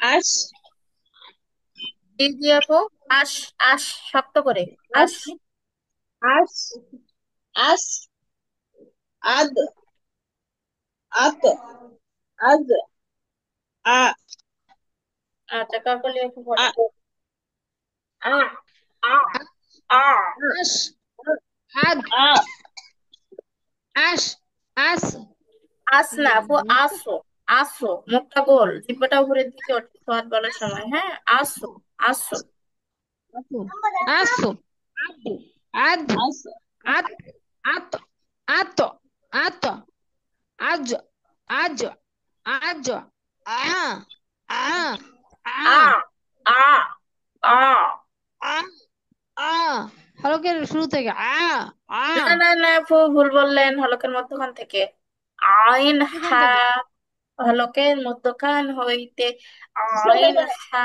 আশ জি জি আপু। আশ। আশ। শক্ত করে। আশ আশ। আশ আশ আদ আত আজ আ আচ্ছা, কাকলি আপু আ বলেন। আ। আ। আ। আশ আদ আ আশ আস আস না আপু, আসো। আসো, মুখটা গোল, জিহ্বাটা উপরের দিকে ওঠে সোয়াদ বলার সময়, হ্যাঁ। আসো। আসো। আসো আসো আদ আদ আস আত আত আত আত আজ আজ আজ আ আ আ আ। আ। আ। আ আ হলকের শুরু থেকে আ না না না আপু, ভুল বললেন, হলকের মধ্যখান থেকে। আইন এখান হা। থেকে হলকের মধ্যখান হইতে। আইন হা।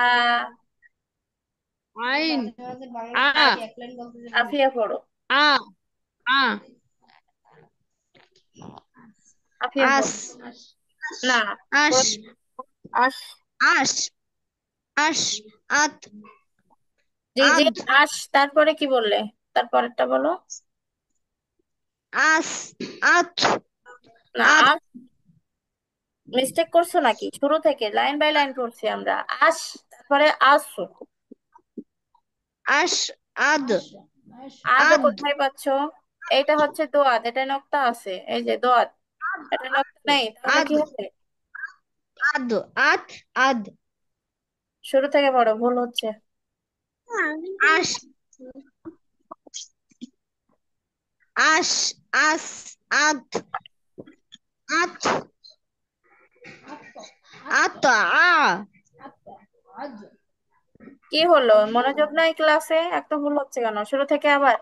আইন আ আফিয়া পড়ো। আ আ আফিয়া আস পড়ো। না। আশ আস। আশ আশ আত জি জি। আদ আস, তারপরে কি বললে? তারপরেরটা বলো। আস আত না, আত আস। মিস্টেক করছো নাকি? শুরু থেকে লাইন বাই লাইন করছি আমরা। আস। তারপরে আসো। আশ আদ আদো আদ কোথায় পাচ্ছো? এইটা হচ্ছে দোয়াত, এটা নক্তা আছে, এই যে দোয়াত। এটা নক্তা নেই, তাহলে আদ কি হবে? আদ আত আদ শুরু থেকে পড়ো, ভুল হচ্ছে। আশ আশ আস আত আত আত আ কি হলো, মনোযোগ নাই ক্লাসে? একটা ভুল হচ্ছে কেন? শুরু থেকে আবার।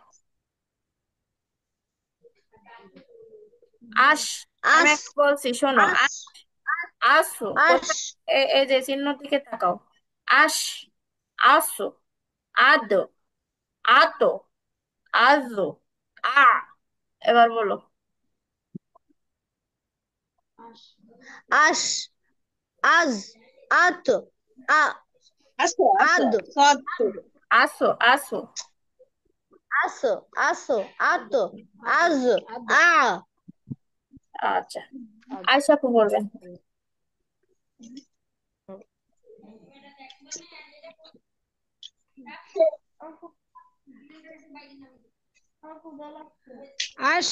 আস। আমি আস একটা বলছি, শোনো। আস আসো আশ কোথায়? এই যে চিহ্ন দিকে তাকাও। আস। আসো। আদ। আতো। আজো। আ। এবার বলো। আশ আজ আত আ আসো আসো আদ সদ আসো। আসো। আসো আসো আত আজ আ আচ্ছা, আয়সা আপু বলবেন। আশ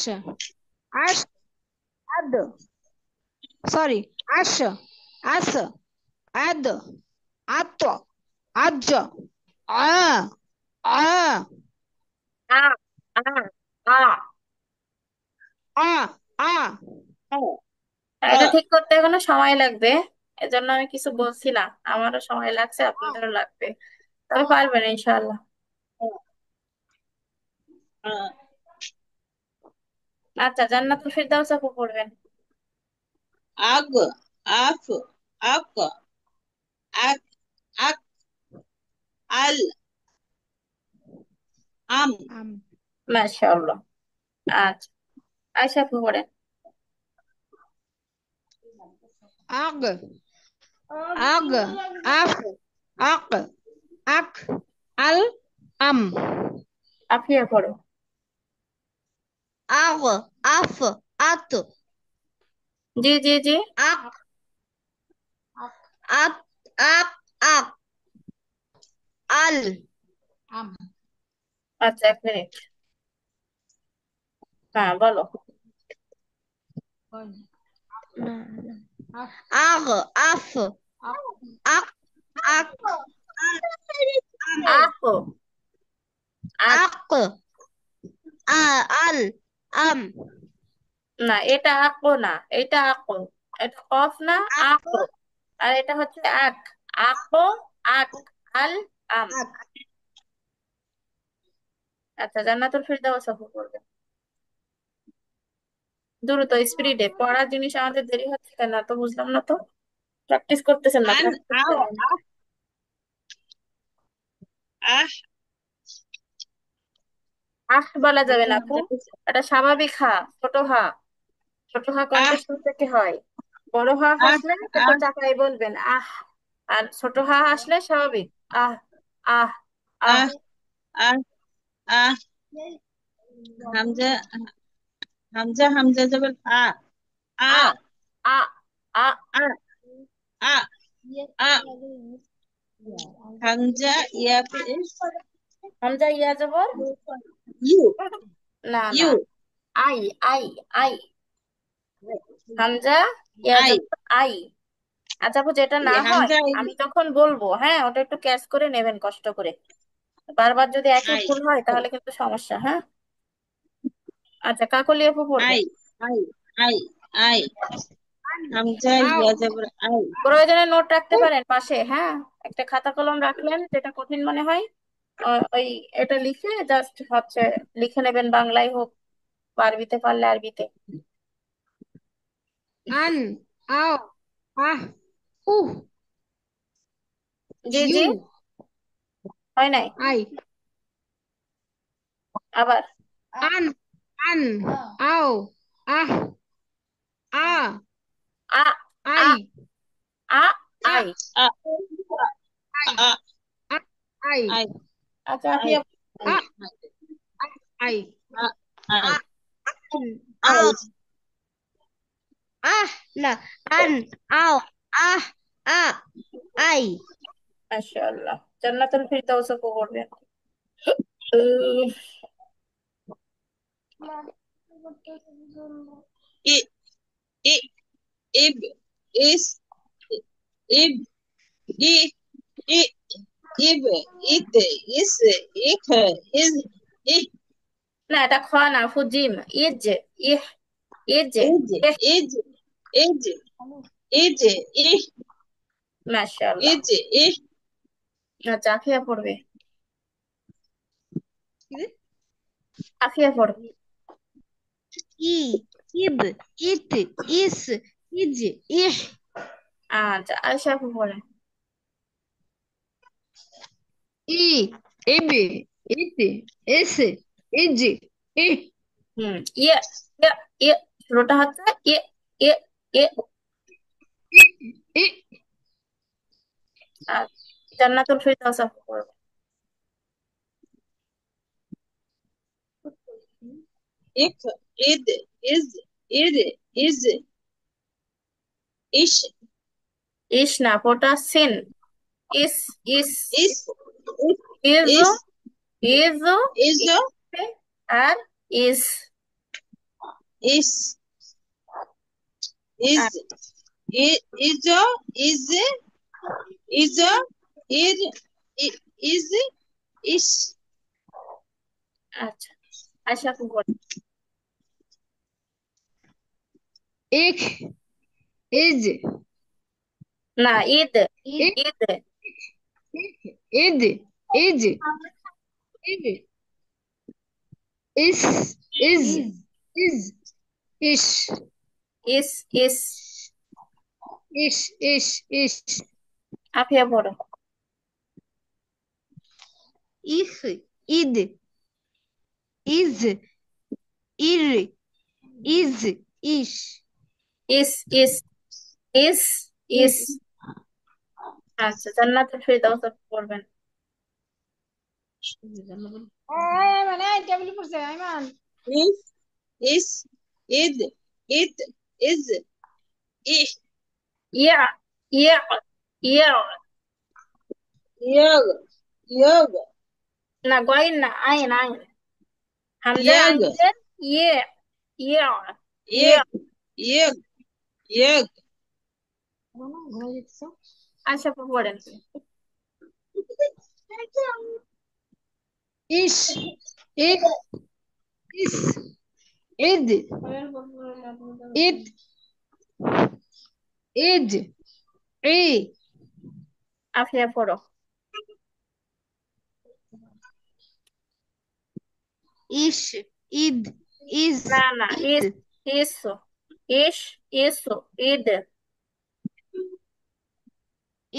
আশ আদ সরি আশ আস আদ আত আজ আ আ আ। আ। আ। আ আ এটা ঠিক করতে এখনো সময় লাগবে, এজন্য আমি কিছু বলছি না। আমারও সময় লাগছে, আপনাদেরও লাগবে, তবে পারবেন ইনশাআল্লাহ। আচ্ছা, জান্নাতুল ফিরদাউস আপু পড়বেন। আগ আফ আক আক আক আল আম আম মাশাআল্লাহ। আচ্ছা, আয়সা আপু পড়েন। আগ আগ আফ আক আক আল আম আফিয়া পড়ো। আগ আফ আত জি জি জি। আক আত আক আক আল আম আচ্ছা, 1 মিনিট। হ্যাঁ, বলো। আগ আফ আক আক আকো। আক। আক আ আল আম না, এটা আকো না, এটা আকো। এটা কফ না। আক আকো। আর এটা হচ্ছে আক। আকো। আক। আল। আম। আক আচ্ছা, জান্নাতুল ফিরদাউস আপু পড়বেন। দ্রুত স্পিডে পড়ার জিনিস, আমাদের দেরি হচ্ছে কেন তো বুঝলাম না তো। প্র্যাকটিস করতেছেন না, আন প্র্যাকটিস আও করেন। আহ আহ আহ বলা যাবে না আপু। এটা স্বাভাবিক হা। ছোট হা। ছোট হা আহ কণ্ঠের শুরু থেকে হয়। বড় হা আহ হাসলে পেটে আহ চাকায় বলবেন আহ। আর ছোট হা আসলে স্বাভাবিক। আহ, আহ, আহ। আহ আহ আহ হামজা হামজা হামজা জবর আ আ, আ, আ। আ আ আ হামজা ইয়া পেশ হামজা ইয়া জবর ইউ না, না। ইউ আই, আই, আই। হামজা ইয়া আই জবর আই। আচ্ছা আপু, যেটা না হয় হামজা আমি তখন বলবো, হ্যাঁ, ওটা একটু ক্যাচ করে নেবেন কষ্ট করে। বারবার যদি একই আই ভুল হয় তাহলে কিন্তু সমস্যা, হ্যাঁ। আচ্ছা, কাকলি আপু পড়বে। আই আই আই আই হামজা Ow. ইয়া জবর আই প্রয়োজনে নোট রাখতে পারেন পাশে, হ্যাঁ। একটা খাতা কলম রাখলেন, যেটা কঠিন মনে হয় ওই এটা লিখে জাস্ট হচ্ছে লিখে নেবেন, বাংলায় হোক বা আরবিতে পারলে আরবিতে। An. Ow. Ah. Uh. G, G. You. হয় নাই? I. আবার An. An. Ow. Ah. Ah. A, a, I. A, I. Ah. A I. A Ah. I. I আচ্ছা আপনি I I Ah. I. A I Ah. An. I Ow. Ah. No. An. Ow. Ah. Ah. I. মাশাআল্লাহ, জান্নাতুল ফিরদাউস আপু পড়বেন। উম, ই ই ইব ইস ইব ই ই ইব ইত ইস ইখ is ই না, এটা খ না, ফুজিম। Is, ইহ, ইজ, ইজ ইহ। ইজ ইজ ইজ ই মাশাআল্লাহ। ইজ ই আচ্ছা, আখিয়া পড়বে। আখিয়া পড়বে। I. Ib. It. Is. Ij. Ih. আচ্ছা, আয়শা আপু পড়ে। I. Ib. It. Is. Ij. Ih. ইয়ে, ইয়ে, ইয়ে। শুরুটা হচ্ছে ইয়ে, ইয়ে, ইয়ে। I. আর জান্নাতুল ফিরদাউস আপু পড়বে। ইখ ইদ ইজ ইর ইজ ইশ ইস না, ওটা সিন। ইস, ইস, ইস ইজ, ইস ইজ, ইজ আর ইস। ইস ইজ ইজ ইজ ইজ ইর ইজ ইস আচ্ছা, আয়শা আপু পড়বে। Ich. Is. না, Eid, Ich. Eid. Id. Id. Id. Is. Is. Is. Ish. Is, is. Ish. Ish. Ish. Afia পড়ো। Ich. Id. Is. Ir. Is. Ish. ইস, ইস, ইস, ইস। Is. আচ্ছা, জান্নাতুল ফিরদাউস আপু পড়বেন। মানে টেবিলে পড়ছে আইমান ইস ইস ইদ ইত ইজ ইশ ইয়া, ইয়া, ইয়া। ইয়গ ইয়গ না, গয়েন না, আইন, আইন। হামজা ইয়গ আইনের ইয়ে, ইয়া, ইয়া। ইয়গ ইয়গ ইয়গ আচ্ছা আপু পড়েন। Ish. It. Is. Id. It. Id. I. Afia পড়ো। Ish. Id. Is. না, না, ইস, Id. ইসো, is, ইসো, Eid.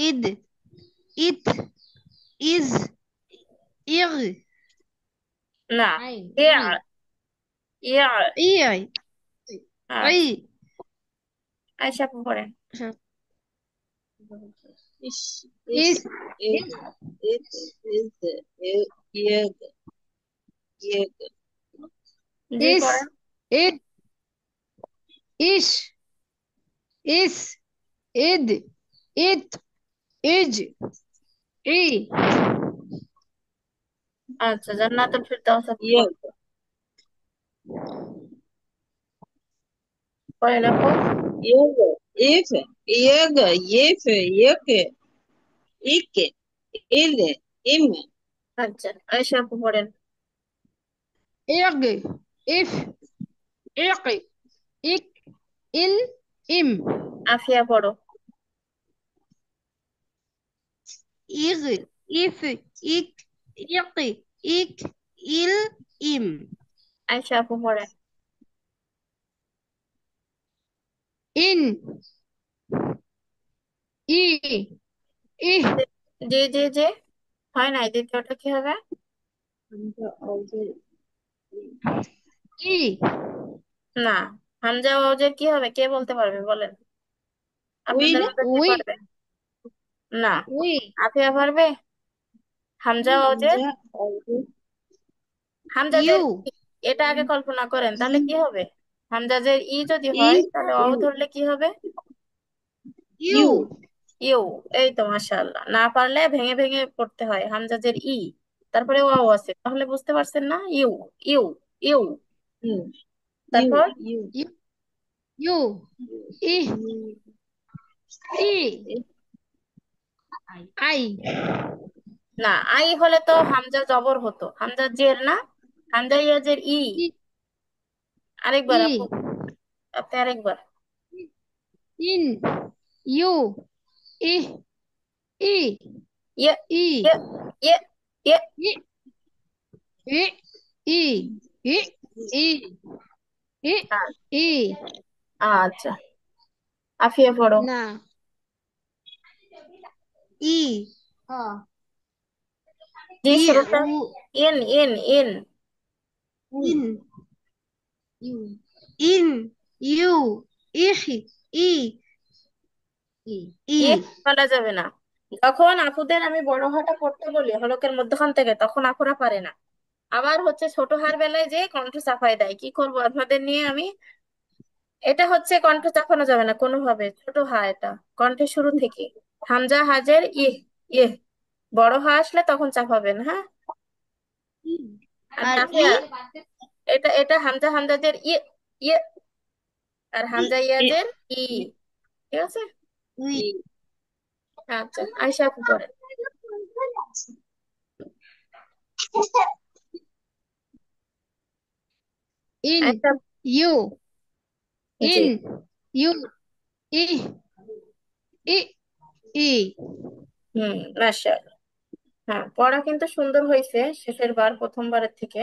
Id. It. Is. Ir. না, I. Yeah, yeah. I. আচ্ছা, I. আয়শা আপু পড়েন। Ish, is, id, it, is, yeg, yeg, G is, পড়েন। it, is, id, it, is, e, আচ্ছা, জান্নাতুল ফিরদাউস আপু yeg, পড়েন আপু। yeg, if, yeg, yef, yek, ik, id, im, আচ্ছা, আয়েশা আপু পড়েন। eg, if, ik, ik, in, im, Afia পড়ো। ig, if, ik, ik, il, im, Ayesha আপু পড়েন। in, i, ih, জি জি জি, হয় নাই, দ্বিতীয়টা কি হবে? hamza, awzer, i, না, হামজা ওয়াজের কি হবে কে বলতে পারবে বলেন? will, আপনাদের মধ্যে কে we, পারবে? না, we, আফিয়া পারবে? হামজা ওয়াজের, hamza, awzer, হামজাদের you, ই, এটা আগে কল্পনা করেন তাহলে কি হবে? হামজাদের ই যদি হয় is, তাহলে অ you, ধরলে কি হবে? you, ইউ। এই তো মাশাআল্লাহ, না পারলে ভেঙে ভেঙে পড়তে হয়। হামজাদের ই, তারপরে ওয়াও আছে, তাহলে বুঝতে পারছেন না? ইউ, ইউ, ইউ। you, তারপর you, you, ih, you, i, I, না, আই হলে তো হামজা জবর হতো, হামজা জের না, হামজা ইয়াজের ই। i, আরেকবার আপু, i, আপনি আরেকবার। in, you, ih, i, ইয়ে, i, ইয়ে, ইয়ে, ইয়ে। i, i, i, i, i, i, a- i, আচ্ছা, আফিয়া পড়ো। না, i, জি i, শুরুটা u, in, in, in. in, in, you, ih, i, ইয়ে i, বলা যাবে না। যখন আপুদের আমি বড় হাটা পড়তে বলি হলকের মধ্যখান থেকে, তখন আপুরা পারে না। আবার হচ্ছে ছোট হার বেলায় যে কণ্ঠ চাপায় দেয়, কি করবো আপনাদের নিয়ে আমি? এটা হচ্ছে কণ্ঠ চাপানো যাবে না কোনোভাবে, ছোট হা এটা, কণ্ঠের শুরু থেকে। হামজা হাজের ইহ, ইহ। বড় হা আসলে তখন চাপাবেন, হ্যাঁ? আর আচ্ছা ই, আফিয়া, এটা এটা হামজা হামজাদের ইয়ে, ইয়ে। আর ই, হামজা i, ইয়াজের ই। ঠিক আছে। উই, i, আচ্ছা, আয়শা আপু পড়েন। in, Ayesha, you, G. in, you, ih, i, i, মাশাআল্লাহ। হ্যাঁ, পড়া কিন্তু সুন্দর হয়েছে শেষের বার, প্রথমবারের থেকে।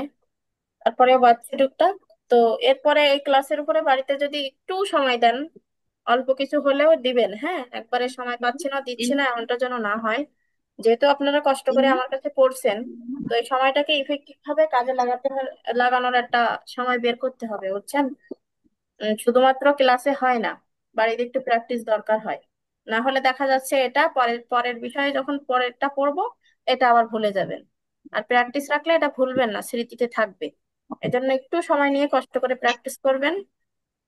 তারপরেও বাড়ছে টুকটাক। তো এরপরে এই ক্লাসের উপরে বাড়িতে যদি একটু সময় দেন, অল্প কিছু হলেও দিবেন, হ্যাঁ? একবারে সময় পাচ্ছি না দিচ্ছি না এমনটা যেন না হয়। যেহেতু আপনারা কষ্ট করে আমার কাছে পড়ছেন, তো এই সময়টাকে ইফেক্টিভ ভাবে কাজে লাগানোর একটা সময় বের করতে হবে, বুঝছেন? শুধুমাত্র ক্লাসে হয় না, বাড়িতে একটু প্র্যাকটিস দরকার হয়। না হলে দেখা যাচ্ছে এটা পরের পরের বিষয়ে যখন পরেরটা পড়বো, এটা আবার ভুলে যাবেন। আর প্র্যাকটিস রাখলে এটা ভুলবেন না, স্মৃতিতে থাকবে। এজন্য একটু সময় নিয়ে কষ্ট করে প্র্যাকটিস করবেন।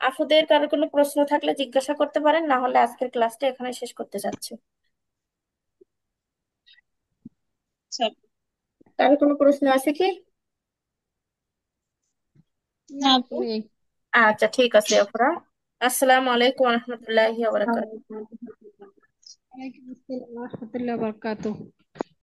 আফুদের কারো কোনো প্রশ্ন থাকলে জিজ্ঞাসা করতে পারেন, না হলে আজকের ক্লাসটা এখানে শেষ করতে চাচ্ছি। আচ্ছা, কারো কোনো প্রশ্ন আছে কি? না আপু, নেই। আচ্ছা, ঠিক আছে আপুরা। আসসালামু আলাইকুম রহমতুল্লাহি ওয়া বারাকাতুহু। ওয়ালাইকুম আসসালাম ওয়া রাহমাতুল্লাহি ওয়া বারাকাতুহু।